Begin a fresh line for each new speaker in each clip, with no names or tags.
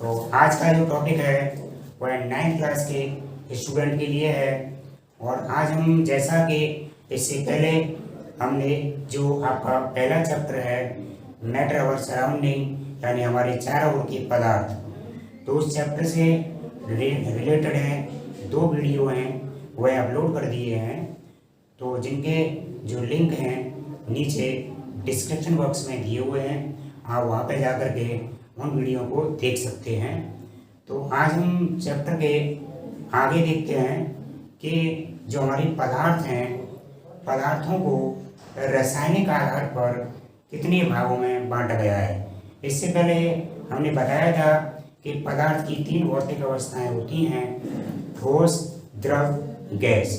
तो आज का जो टॉपिक है वह 9th क्लास के स्टूडेंट के लिए है। और आज हम जैसा कि इससे पहले हमने जो आपका पहला चैप्टर है मैटर अवर सराउंडिंग यानी हमारे चारों ओर के पदार्थ, तो उस चैप्टर से रिलेटेड हैं 2 वीडियो हैं वह अपलोड कर दिए हैं। तो जिनके जो लिंक हैं नीचे डिस्क्रिप्शन बॉक्स में दिए हुए हैं, आप वहाँ पे जा कर के उन वीडियो को देख सकते हैं। तो आज हम चैप्टर के आगे देखते हैं कि जो हमारे पदार्थ हैं, पदार्थों को रासायनिक आधार पर कितने भागों में बांटा गया है। इससे पहले हमने बताया था कि पदार्थ की 3 भौतिक अवस्थाएं होती हैं, ठोस, द्रव, गैस।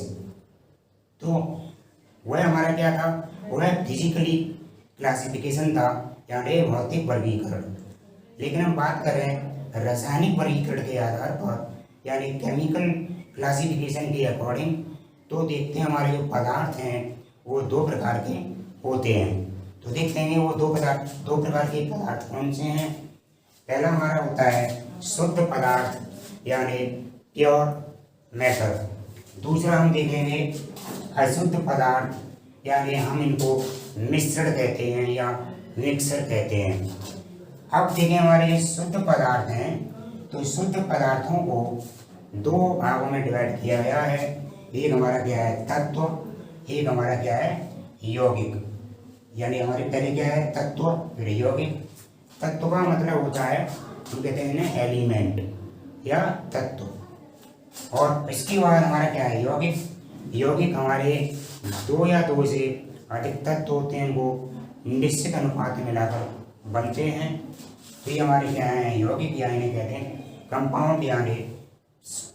तो वह हमारा क्या था, वह फिजिकली क्लासिफिकेशन था यानी भौतिक वर्गीकरण। लेकिन हम बात करें रासायनिक वर्गीकरण के आधार पर यानी केमिकल क्लासिफिकेशन के अकॉर्डिंग, तो देखते हैं हमारे जो पदार्थ हैं वो 2 प्रकार के होते हैं। तो देखते हैं वो 2 प्रकार के पदार्थ कौन से हैं। पहला हमारा होता है शुद्ध पदार्थ यानी प्योर मैटर। दूसरा हम देखेंगे अशुद्ध पदार्थ यानी हम इनको मिश्रण कहते हैं या मिक्सर कहते हैं। अब देखें हमारे शुद्ध पदार्थ हैं, तो शुद्ध पदार्थों को 2 भागों में डिवाइड किया गया है। एक हमारा क्या है तत्व, एक हमारा क्या है यौगिक। यानी हमारे पहले क्या है तत्व फिर यौगिक। तत्व का मतलब होता है हम कहते हैं ना एलिमेंट या तत्व, और इसके बाद हमारा क्या है यौगिक। यौगिक हमारे 2 या 2 से अधिक तत्व होते हैं, वो निश्चित अनुपात में मिलाकर बनते हैं। तो ये हमारे क्या है यौगिक, या इन्हें कहते हैं कंपाउंड। यानी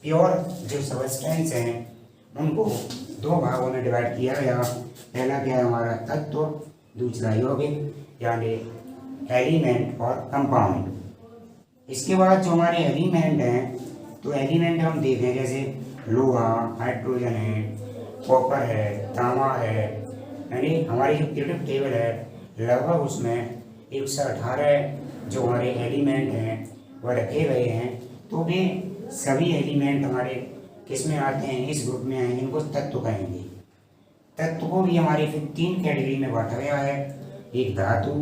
प्योर जो सब्सटेंस हैं उनको 2 भागों में डिवाइड किया गया। पहला क्या है हमारा तत्व, दूसरा यौगिक यानी एलिमेंट और कंपाउंड। इसके बाद जो हमारे एलिमेंट हैं, तो एलिमेंट हम देखें जैसे लोहा, हाइड्रोजन है, कॉपर है, तांबा है। यानी हमारी जो पीरियोडिक टेबल है लगभग उसमें 118 जो हमारे एलिमेंट हैं वह रखे गए हैं। तो वे सभी एलिमेंट हमारे किस में आते हैं, इस ग्रुप में आएंगे, इनको तत्व कहेंगे। तत्व को भी हमारे फिर 3 कैटेगरी में बांटा गया है, एक धातु,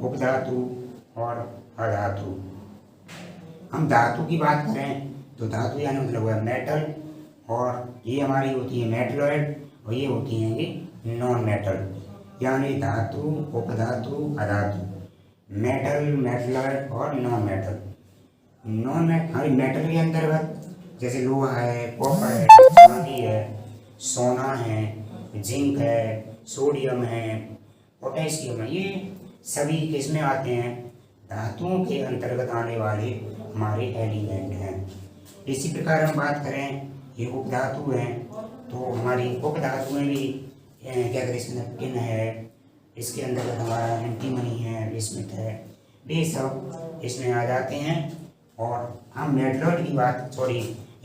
उपधातु और अधातु। हम धातु की बात करें तो धातु यानी मतलब हुआ मेटल, और ये हमारी होती है मेटलॉइड, और ये होती हैं ये नॉन मेटल। यानी धातु, उपधातु, अधातु, मेटल, मेटलॉइड और नॉन मेटल। हमारी मेटल के अंतर्गत जैसे लोहा है, कॉपर है, चांदी है, सोना है, जिंक है, सोडियम है, पोटेशियम है, ये सभी किसमें आते हैं धातुओं के अंतर्गत आने वाले हमारे एलिमेंट हैं। इसी प्रकार हम बात करें ये उपधातु हैं, तो हमारी उपधातु में भी क्या कहते हैं इसमें टिन है, इसके अंदर हमारा एंटीमनी है, बिस्मिथ है, ये सब इसमें आ जाते हैं। और हम मेटलॉइड की बात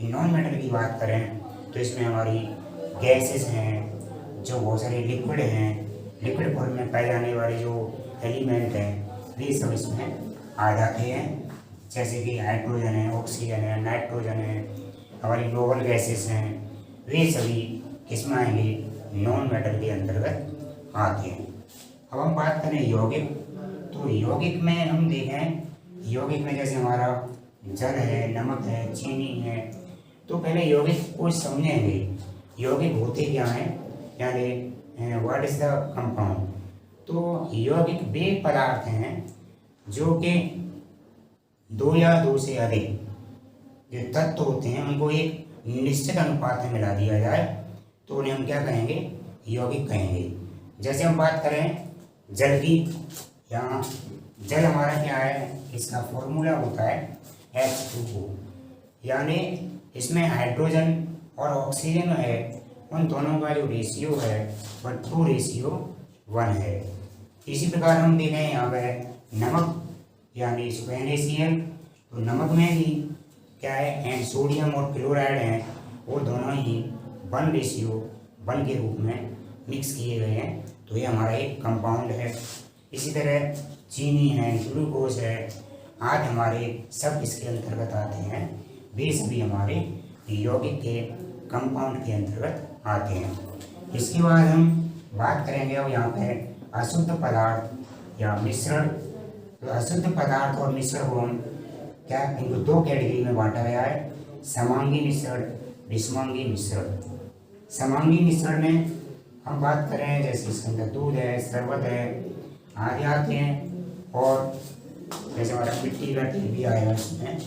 नॉन मेटल की बात करें तो इसमें हमारी गैसेस हैं, जो बहुत सारे लिक्विड हैं, लिक्विड फॉर्म में पाए जाने वाले जो एलिमेंट हैं वे सब इसमें आ जाते हैं। जैसे कि हाइड्रोजन है, ऑक्सीजन है, नाइट्रोजन है, हमारी ग्लोबल गैसेस हैं, वे सभी किसमें आएंगे नॉन मेटल के अंतर्गत आते हैं। अब हम बात करें यौगिक, तो यौगिक में हम देखें यौगिक में जैसे हमारा जल है, नमक है, चीनी है। तो पहले यौगिक को समझेंगे यौगिक होते क्या हैं, यानी व्हाट इज द कंपाउंड। तो यौगिक वे पदार्थ हैं जो कि 2 या 2 से अधिक जो तत्व होते हैं उनको एक निश्चित अनुपात में मिला दिया जाए तो उन्हें हम क्या कहेंगे यौगिक कहेंगे। जैसे हम बात करें जल की, यहाँ जल हमारा क्या है, इसका फॉर्मूला होता है H2O। यानी इसमें हाइड्रोजन और ऑक्सीजन है, उन दोनों का जो रेशियो है वह 2:1 है। इसी प्रकार हम देखें यहाँ पर नमक यानी NaCl, तो नमक में भी क्या है एंड सोडियम और क्लोराइड हैं, वो दोनों ही 1:1 के रूप में मिक्स किए गए हैं, तो ये हमारा एक कंपाउंड है। इसी तरह चीनी है, ग्लूकोज है, आज हमारे सब इसके अंतर्गत आते हैं, वे सभी हमारे यौगिक के कंपाउंड के अंतर्गत आते हैं। इसके बाद हम बात करेंगे अब यहाँ पे अशुद्ध पदार्थ या मिश्रण। तो अशुद्ध पदार्थ और मिश्रण को हम क्या इनको दो कैटेगरी में बांटा गया है, समांगी मिश्रण, विषमांगी मिश्रण। समांगी मिश्रण में हम बात करें जैसे इसके अंदर दूध है, शरबत है आदि आते हैं, और जैसे हमारा मिट्टी का तेल भी आएगा, इसमें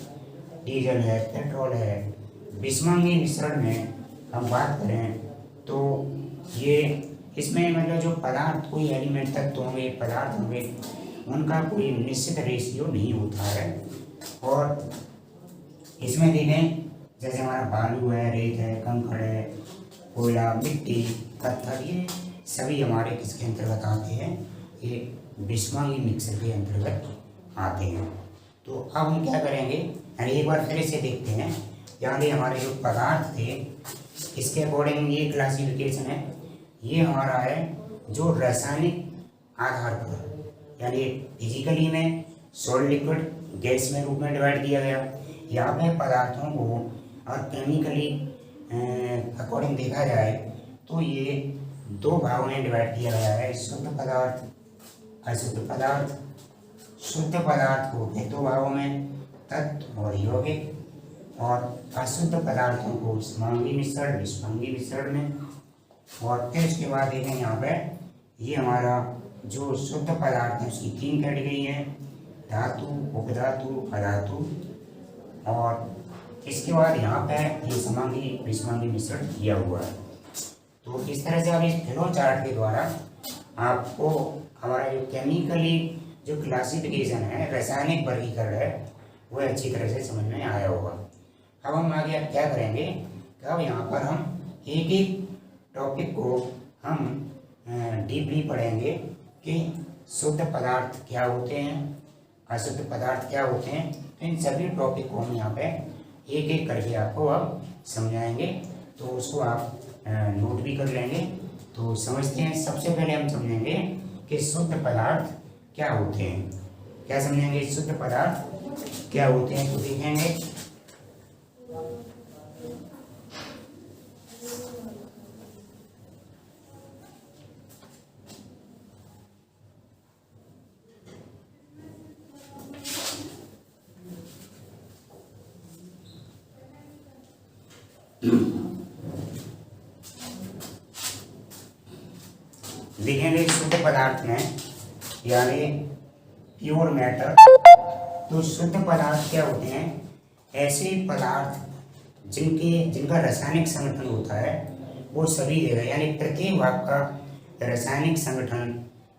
डीजल है, पेट्रोल है। विषमांगी मिश्रण में हम बात करें तो ये इसमें मतलब जो पदार्थ कोई एलिमेंट तत्व होंगे, पदार्थ होंगे, उनका कोई निश्चित रेशियो नहीं होता है। और इसमें देखें जैसे हमारा बालू है, रेत है, कंकड़ है, कोयला, मिट्टी, पत्थर, ये सभी हमारे किसके अंतर्गत आते हैं, ये विषमांगी मिश्रण के अंतर्गत आते हैं। तो अब हम क्या करेंगे, यानी एक बार फिर से देखते हैं, यानी हमारे जो पदार्थ थे इसके अकॉर्डिंग ये क्लासिफिकेशन है। ये हमारा है जो रासायनिक आधार पर, यानी फिजिकली में सॉलिड, लिक्विड, गैस में रूप में डिवाइड किया गया। यहाँ पे पदार्थों को और केमिकली अकॉर्डिंग देखा जाए तो ये दो भागों में डिवाइड किया गया है, शुद्ध पदार्थ, अशुद्ध पदार्थ। शुद्ध पदार्थ को फिर दो भागों में, तत्व और यौगिक, और अशुद्ध पदार्थों को समांगी मिश्रण, विषमांगी मिश्रण में। और फिर उसके बाद देखें यहाँ पे ये हमारा जो शुद्ध पदार्थ है उसकी तीन कैटेगरी है, धातु, उपधातु, अधातु। और इसके बाद यहाँ पे ये समांगी विषमांगी मिश्रण किया हुआ है। तो इस तरह से अब इस फ्लो चार्ट के द्वारा आपको हमारा जो केमिकली जो क्लासिफिकेशन है, रासायनिक वर्गीकरण है, वो अच्छी तरह से समझ में आया होगा। अब हम आगे क्या करेंगे कि अब यहाँ पर हम एक एक टॉपिक को हम डीपली पढ़ेंगे कि शुद्ध पदार्थ क्या होते हैं, अशुद्ध पदार्थ क्या होते हैं। तो इन सभी टॉपिक को हम यहाँ पे एक एक करके आपको अब समझाएंगे, तो उसको आप नोट भी कर लेंगे। तो समझते हैं, सबसे पहले हम समझेंगे कि शुद्ध पदार्थ क्या होते हैं। क्या समझेंगे, शुद्ध पदार्थ क्या होते हैं, तो देखेंगे। देखेंगे शुद्ध पदार्थ में यानी प्योर मैटर। तो शुद्ध पदार्थ क्या होते हैं, ऐसे पदार्थ जिनका रासायनिक संगठन होता है वो सभी जगह, यानी प्रत्येक भाग का रासायनिक संगठन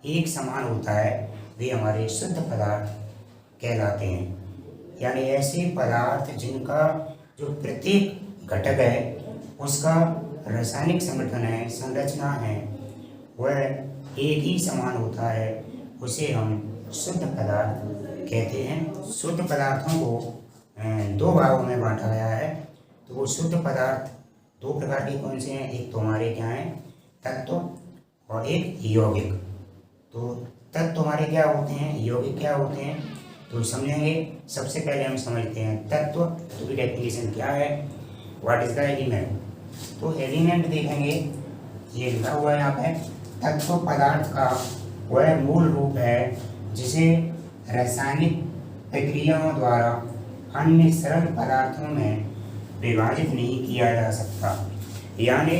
एक समान होता है, वे हमारे शुद्ध पदार्थ कहलाते हैं। यानी ऐसे पदार्थ जिनका जो प्रत्येक घटक है उसका रासायनिक संगठन है, संरचना है, वह एक ही समान होता है, उसे हम शुद्ध पदार्थ कहते हैं। शुद्ध पदार्थों को दो भागों में बांटा गया है। तो वो शुद्ध पदार्थ दो प्रकार के कौन से हैं, एक तो हमारे क्या हैं, तत्व, और एक यौगिक। तो तत्व हमारे क्या होते हैं, यौगिक क्या होते हैं, तो समझेंगे। सबसे पहले हम समझते हैं तत्व। तो की डेफिनेशन क्या है, व्हाट इज द एलिमेंट। तो एलिमेंट देखेंगे, ये लिखा हुआ है यहाँ पे, तत्व पदार्थ का वह मूल रूप है जिसे रासायनिक प्रक्रियाओं द्वारा अन्य सरल पदार्थों में विभाजित नहीं किया जा सकता। यानी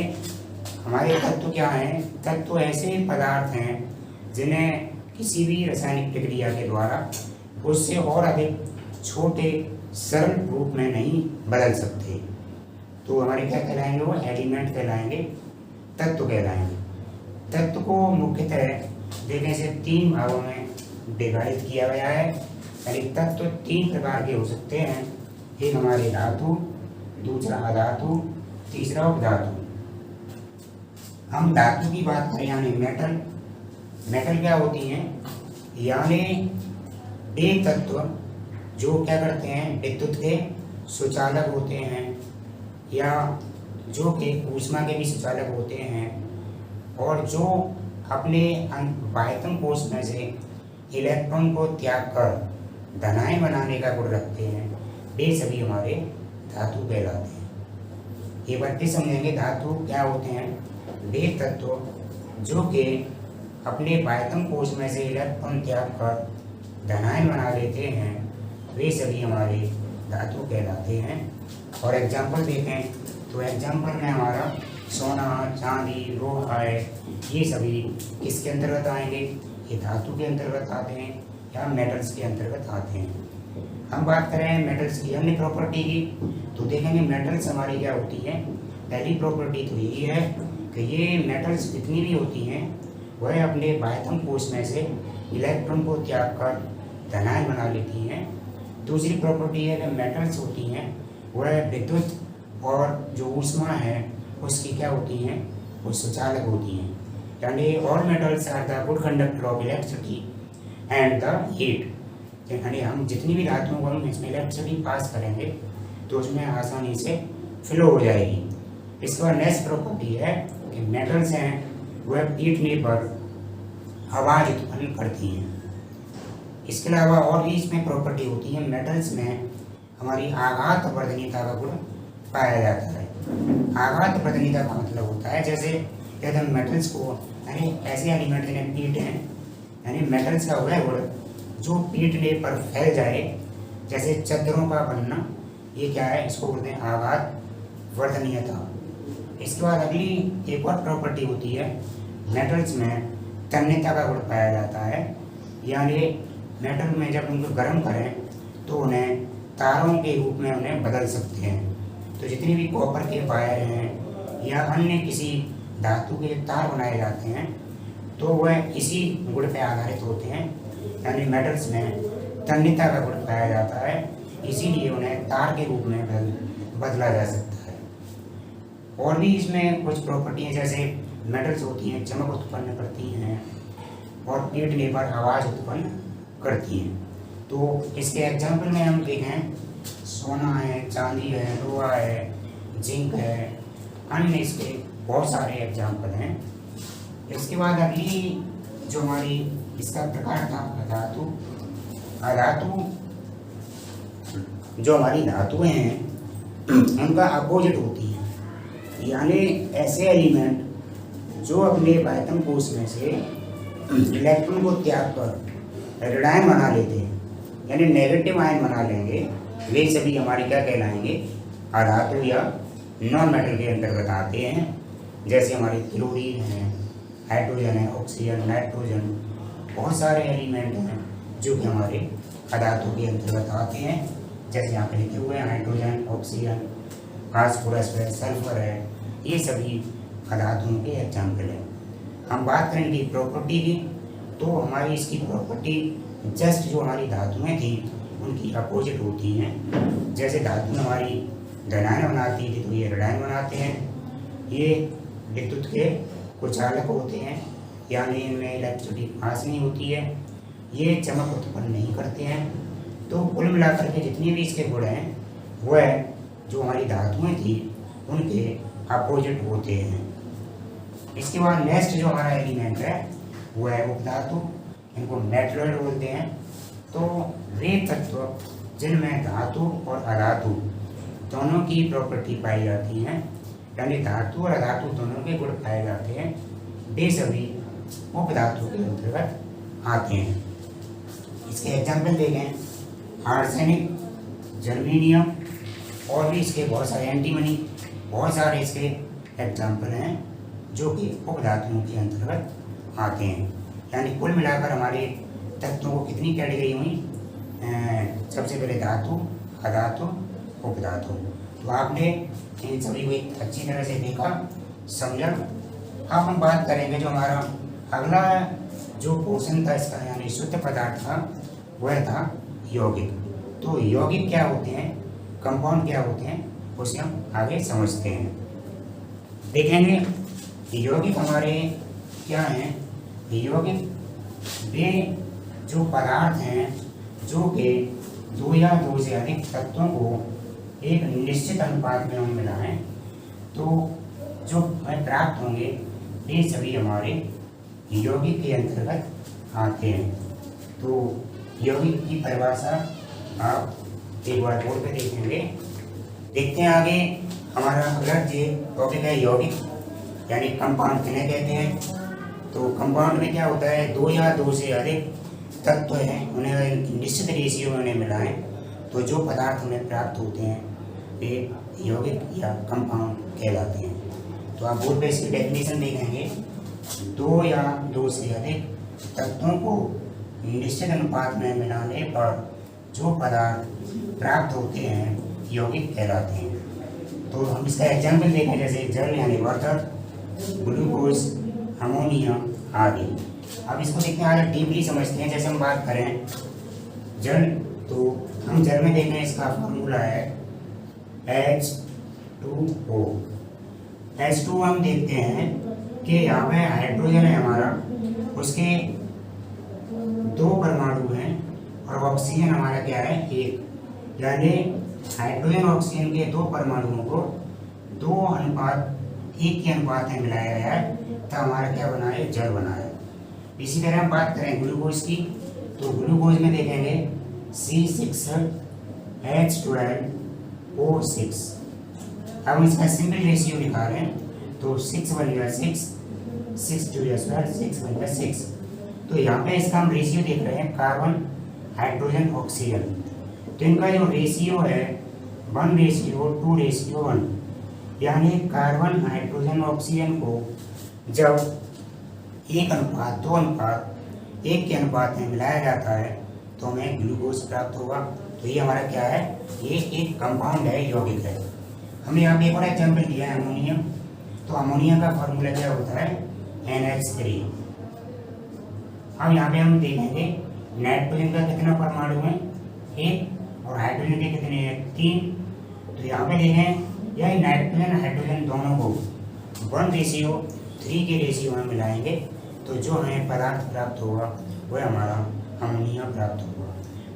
हमारे तत्व क्या हैं, तत्व ऐसे पदार्थ हैं जिन्हें किसी भी रासायनिक प्रक्रिया के द्वारा उससे और अधिक छोटे सरल रूप में नहीं बदल सकते। तो हमारे क्या कहलाएंगे, वो एलिमेंट कहलाएंगे, तत्व कहलाएंगे। तत्व को मुख्यतः देखने से तीन भागों में विभाजित किया गया है। यानी तत्व तीन प्रकार के हो सकते हैं, एक हमारे धातु, दूसरा अधातु, तीसरा उपधातु। हम धातु की बात करें यानी मेटल। मेटल क्या होती हैं, यानी वे तत्व जो क्या करते हैं, विद्युत के सुचालक होते हैं, या जो कि ऊष्मा के भी सुचालक होते हैं, और जो अपने बाह्यतम कोश में से इलेक्ट्रॉन को त्याग कर धनायन बनाने का गुण रखते हैं, वे सभी हमारे धातु कहलाते हैं। एक बार फिर समझेंगे धातु क्या होते हैं। वे तत्व जो कि अपने बाह्यतम कोश में से इलेक्ट्रॉन त्याग कर धनायन बना लेते हैं, वे सभी हमारे धातु कहलाते हैं। और एग्जाम्पल देखें तो एग्जाम्पल में हमारा सोना, चांदी, लोहा है, ये सभी किसके अंतर्गत आएंगे? ये धातु के अंतर्गत आते हैं या मेटल्स के अंतर्गत आते हैं। हम बात करें मेटल्स की अन्य प्रॉपर्टी की, तो देखेंगे मेटल्स हमारी क्या होती है। पहली प्रॉपर्टी तो यही है कि ये मेटल्स जितनी भी होती हैं वह अपने बाह्यतम कोश में से इलेक्ट्रॉन को त्याग कर धनायन बना लेती हैं। दूसरी प्रॉपर्टी है कि मेटल्स होती हैं वह विद्युत और जो ऊष्मा है उसकी क्या होती हैं, वो सुचालक होती हैं। यानी all metals are the good conductor of electricity and the heat. यानी हम जितनी भी धातुओं को हम इसमें इलेक्ट्रिसिटी पास करेंगे तो उसमें आसानी से फ्लो हो जाएगी। इसके बाद नेक्स्ट प्रॉपर्टी है कि मेटल्स हैं वह पीटने पर आवाज़ उत्पन्न करती हैं। इसके अलावा और भी इसमें प्रॉपर्टी होती है। मेटल्स में हमारी आघात वर्धनीयता का गुण पाया जाता है। आघात वर्धनीयता का मतलब होता है जैसे यदि हम मेटल्स को यानी ऐसे एलिमेंट जिन्हें पीट हैं, यानी मेटल्स का वह गुण जो पीटने पर फैल जाए, जैसे चद्दरों का बनना, ये क्या है, इसको बोलते हैं आघात वर्धनीयता। इसके बाद अगली एक और प्रॉपर्टी होती है, मेटल्स में तन्यता का गुण पाया जाता है। यानी मेटल में जब उनको गर्म करें तो उन्हें तारों के रूप में उन्हें बदल सकते हैं। तो जितनी भी कॉपर के वायर हैं या अन्य किसी धातु के तार बनाए जाते हैं तो वह इसी गुण पर आधारित होते हैं। यानी मेटल्स में तन्यता का गुण पाया जाता है, इसीलिए उन्हें तार के रूप में बदला जा सकता है। और भी इसमें कुछ प्रॉपर्टियाँ जैसे मेटल्स होती हैं चमक उत्पन्न करती हैं और पीटने पर आवाज़ उत्पन्न करती हैं। तो इसके एग्जाम्पल में हम देखें, सोना है, चांदी है, लोहा है, जिंक है, अन्य इसके बहुत सारे एग्जाम्पल हैं। इसके बाद अगली जो हमारी इसका प्रकार था अधातु। अधातु जो हमारी धातुएं हैं उनका अपोजिट होती है। यानी ऐसे एलिमेंट जो अपने बाह्यतम कोश में से इलेक्ट्रॉन को त्याग कर ऋणायन बना लेते हैं, यानी नेगेटिव आयन बना लेंगे, वे सभी हमारी क्या कहलाएंगे, अधातु या नॉन मेटल के अंतर्गत आते हैं। जैसे हमारी क्लोरीन है, हाइड्रोजन है, ऑक्सीजन, नाइट्रोजन, बहुत सारे एलिमेंट हैं जो कि हमारे अधातु के अंतर्गत आते हैं। जैसे यहाँ पे लिखे हुए हैं हाइड्रोजन, ऑक्सीजन, फास्फोरस है, सल्फर है, ये सभी अधातुओं के एग्जाम्पल हैं। हम बात करें इनकी प्रॉपर्टी की, तो हमारी इसकी प्रॉपर्टी जस्ट जो हमारी धातुएं थी उनकी अपोजिट होती हैं। जैसे धातु हमारी धनायन बनाती थी तो ये ऋणायन बनाते हैं। ये विद्युत के कुचालक होते हैं, यानी इनमें इलेक्ट्रिसिटी पास नहीं होती है। ये चमक उत्पन्न नहीं करते हैं। तो कुल मिलाकर के जितनी भी इसके गुण हैं वह जो हमारी धातुएं थी उनके अपोजिट होते हैं। इसके बाद नेक्स्ट जो हमारा एलिमेंट है वह है उपधातु, इनको मेटलॉइड बोलते हैं। तो वे तत्व जिनमें धातु और अधातु दोनों की प्रॉपर्टी पाई जाती हैं, यानी धातु और अधातु दोनों के गुण पाए जाते हैं, वे सभी उपधातु के अंतर्गत आते हैं। इसके एग्जाम्पल देखें, आर्सेनिक, जर्मेनियम और भी इसके बहुत सारे एंटीमनी, बहुत सारे इसके एग्जाम्पल हैं जो कि उपधातुओं के अंतर्गत आते हैं। यानी कुल मिलाकर हमारे तत्वों को कितनी कैटेगरी हुई, सबसे पहले धातु, अधातु, उपधातु। तो आपने इन सभी को एक अच्छी तरह से देखा, समझा। अब हम बात करेंगे जो हमारा अगला जो पोर्शन था इसका, यानी शुद्ध पदार्थ था, वह था यौगिक। तो यौगिक क्या होते हैं, कंपाउंड क्या होते हैं, उसे हम आगे समझते हैं। देखेंगे यौगिक हमारे क्या हैं। यौगिक वे जो पदार्थ हैं जो कि दो या दो से अधिक तत्वों को एक निश्चित अनुपात में हम मिलाएं तो जो हमें प्राप्त होंगे वे सभी हमारे यौगिक के अंतर्गत आते हैं। तो यौगिक की परिभाषा आप एक बार बोर्ड पे देखेंगे। देखते हैं आगे हमारा अगला जो टॉपिक है यौगिक, यानी कंपाउंड किन्हें कहते हैं। तो कंपाउंड में क्या होता है, दो या दो से अधिक तत्व हैं, उन्हें निश्चित रेशियो में उन्हें मिलाएं तो जो पदार्थ हमें प्राप्त होते हैं वे यौगिक या कंपाउंड कहलाते हैं। तो आप बोर्ड पे इसकी डेफिनेशन देखेंगे, दो या दो से अधिक तत्वों को निश्चित अनुपात में मिलाने पर जो पदार्थ प्राप्त होते हैं यौगिक कहलाते हैं। तो हम इसका एग्जाम्पल देखें, जैसे जल यानी वाटर, ग्लूकोज, अमोनिया आदि। अब इसको देखते हैं, आगे डीपली समझते हैं। जैसे हम बात करें जल, तो हम जल में देखें इसका फॉर्मूला है H2O। H2O हम देखते हैं कि यहाँ पे हाइड्रोजन है हमारा, उसके दो परमाणु हैं और ऑक्सीजन हमारा क्या है, एक। यानी हाइड्रोजन ऑक्सीजन के दो परमाणुओं को 2:1 के अनुपात में मिलाया गया है, तो हमारा क्या बना है, जल बना है। इसी तरह हम बात करें ग्लूकोज की, तो ग्लूकोज में देखेंगे C6H12O6। अब इसका सिंपल रेशियो निकालें तो 6:6, 6×12, 6/6। तो यहाँ पे इसका हम रेशियो देख रहे हैं कार्बन, हाइड्रोजन, ऑक्सीजन। तो इनका जो रेशियो है 1:2:1, यानी कार्बन, हाइड्रोजन, ऑक्सीजन को जब 1:2:1 के अनुपात में मिलाया जाता है तो हमें ग्लूकोज प्राप्त होगा। तो ये हमारा क्या है, ये एक कंपाउंड है, यौगिक है। हमने यहाँ पे एक और एग्जाम्पल दिया है अमोनिया। तो अमोनिया का फॉर्मूला क्या होता है, NH3। अब यहाँ पे हम देखेंगे नाइट्रोजन का कितना परमाणु है, 1, और हाइड्रोजन के कितने हैं, 3। तो यहाँ पे देखें, यह नाइट्रोजन हाइड्रोजन दोनों को 1:3 के रेशियो में मिलाएंगे तो जो हमें पदार्थ प्राप्त होगा वह हमारा अमोनिया प्राप्त होगा।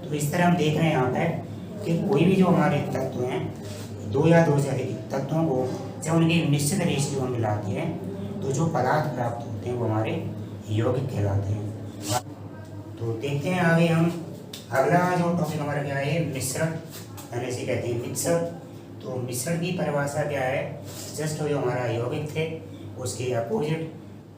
तो इस तरह हम देख रहे हैं यहाँ पे कि कोई भी जो हमारे तत्व हैं, दो या दो से अधिक तत्वों को जब उनके निश्चित रेशियो में मिलाते हैं तो जो पदार्थ प्राप्त होते हैं वो हमारे यौगिक कहलाते हैं। तो देखते हैं आगे हम अगला जो टॉपिक हमारा क्या है, मिश्रण, यानी इसे कहते हैं मिक्सर। तो मिश्रण की परिभाषा क्या है, जस्ट जो हमारा यौगिक थे उसके अपोजिट।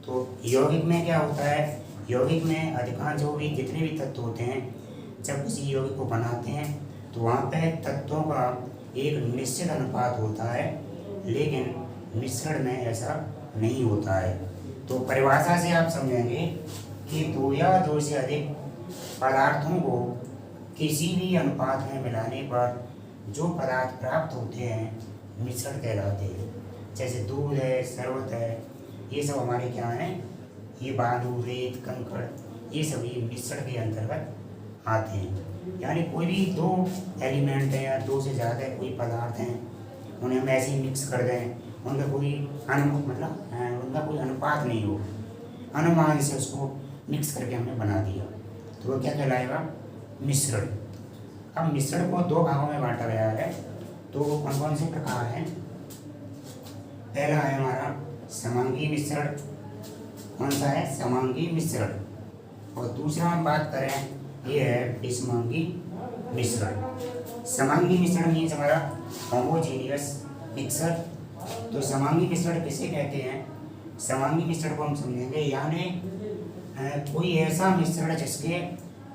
तो यौगिक में क्या होता है, यौगिक में अधिकांश जो भी जितने भी तत्व होते हैं जब किसी यौगिक को बनाते हैं तो वहाँ पे तत्वों का एक निश्चित अनुपात होता है, लेकिन मिश्रण में ऐसा नहीं होता है। तो परिभाषा से आप समझेंगे कि दो या दो से अधिक पदार्थों को किसी भी अनुपात में मिलाने पर जो पदार्थ प्राप्त होते हैं मिश्रण कहलाते हैं। जैसे दूध है, शरबत है, ये सब हमारे क्या हैं, ये बालू, रेत, कंकड़, ये सभी मिश्रण के अंतर्गत आते हैं। यानी कोई भी दो एलिमेंट है या दो से ज़्यादा कोई पदार्थ हैं, उन्हें हम ऐसे ही मिक्स कर दें, उनका कोई उनका कोई अनुपात नहीं हो, अनुमान से उसको मिक्स करके हमने बना दिया तो वो क्या कहलाएगा, मिश्रण। अब मिश्रण को दो भागों में बांटा गया है। तो कौन कौन से प्रकार हैं, पहला है हमारा समांगी मिश्रण। कौन सा है, समांगी मिश्रण। और दूसरा हम बात करें ये है विषमांगी मिश्रण। समांगी मिश्रण मीन्स हमारा होमोजीनियस मिक्सर। तो समांगी मिश्रण किसे कहते हैं, समांगी मिश्रण को हम समझेंगे यानी कोई ऐसा मिश्रण जिसके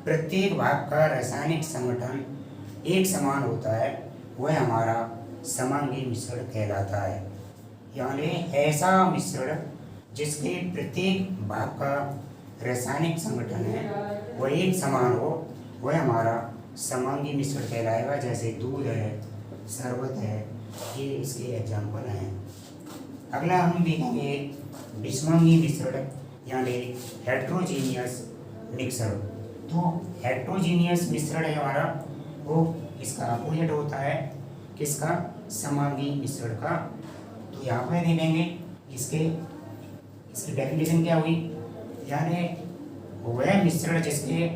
प्रत्येक भाग का रासायनिक संगठन एक समान होता है वह हमारा समांगी मिश्रण कहलाता है। यानी ऐसा मिश्रण जिसके प्रत्येक भाग का रासायनिक संगठन है वह एक समान हो वह हमारा समांगी मिश्रण कहलाएगा। जैसे दूध है, शरबत है, ये इसके एग्जाम्पल हैं। अगला हम देखेंगे विषमांगी मिश्रण यानी हेट्रोजीनियस मिक्सर। तो हेट्रोजीनियस मिश्रण है हमारा, वो इसका अपोजिट होता है किसका, समांगी मिश्रण का। तो यहाँ पर देखेंगे इसकी डेफिनेशन क्या हुई, यानी वह मिश्रण जिसके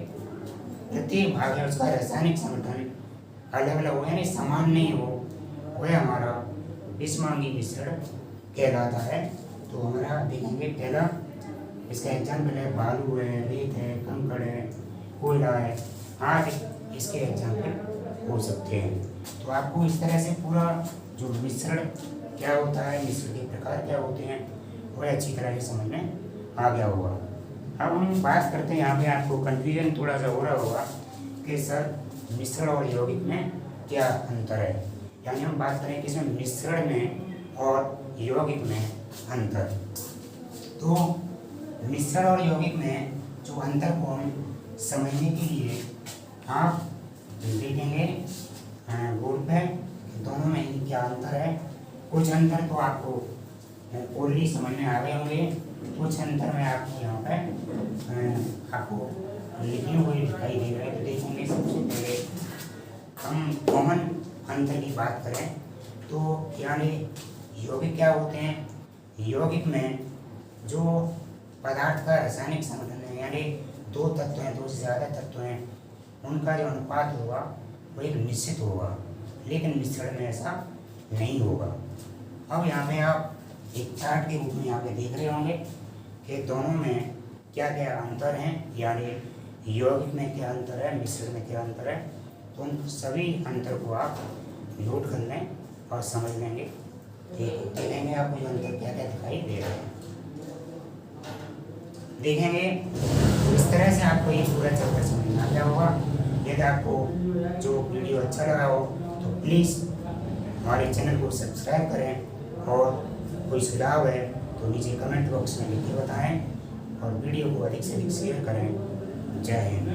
प्रत्येक भाग है उसका रासायनिक संगठन अलग अलग हो यानी समान नहीं हो वह हमारा विषमांगी मिश्रण कहलाता है। तो हमारा देखेंगे पहला इसका एग्जाम्पल है बालू है, रेत है, कंकड़ है, कोयला है, आज इसके एग्जाम्पल हो सकते हैं। तो आपको इस तरह से पूरा जो मिश्रण क्या होता है, मिश्रण के प्रकार क्या होते हैं, वह अच्छी तरह से समझ में आ गया होगा। अब हम बात करते हैं, यहाँ पे आपको कंफ्यूजन थोड़ा सा हो रहा होगा कि सर मिश्रण और यौगिक में क्या अंतर है, यानी हम बात करें कि इसमें मिश्रण में और यौगिक में अंतर। तो मिश्रण और यौगिक में जो अंतर को हम समझने के लिए आप देखेंगे बोर्ड पे दोनों में ही क्या अंतर है। कुछ अंतर तो आपको ऑलरेडी समझ में आ गए होंगे, कुछ अंतर में आपको यहाँ पे आपको लिखे हुए दिखाई दे रहे हैं। तो देखेंगे सबसे पहले हम कॉमन अंतर की बात करें तो यानी यौगिक क्या होते हैं। यौगिक में जो पदार्थ का रासायनिक संगठन है, यानी दो तत्व हैं, दो से ज़्यादा तत्व हैं, उनका जो अनुपात होगा वो एक निश्चित होगा, लेकिन मिश्रण में ऐसा नहीं होगा। अब यहाँ पे आप एक चार्ट के रूप में यहाँ पे देख रहे होंगे कि दोनों में क्या क्या अंतर हैं, यानी यौगिक में क्या अंतर है, मिश्रण में क्या अंतर है। तो उन सभी अंतर को आप नोट कर लें और समझ लेंगे, देखेंगे आपको जो अंतर क्या क्या दिखाई दे रहे हैं। देखेंगे इस तरह से आपको ये पूरा चैप्टर समझ में आ गया होगा। यदि आपको जो वीडियो अच्छा लगा हो तो प्लीज़ हमारे चैनल को सब्सक्राइब करें, और कोई सुझाव है तो नीचे कमेंट बॉक्स में लिख के बताएं, और वीडियो को अधिक से अधिक शेयर करें। जय हिंद।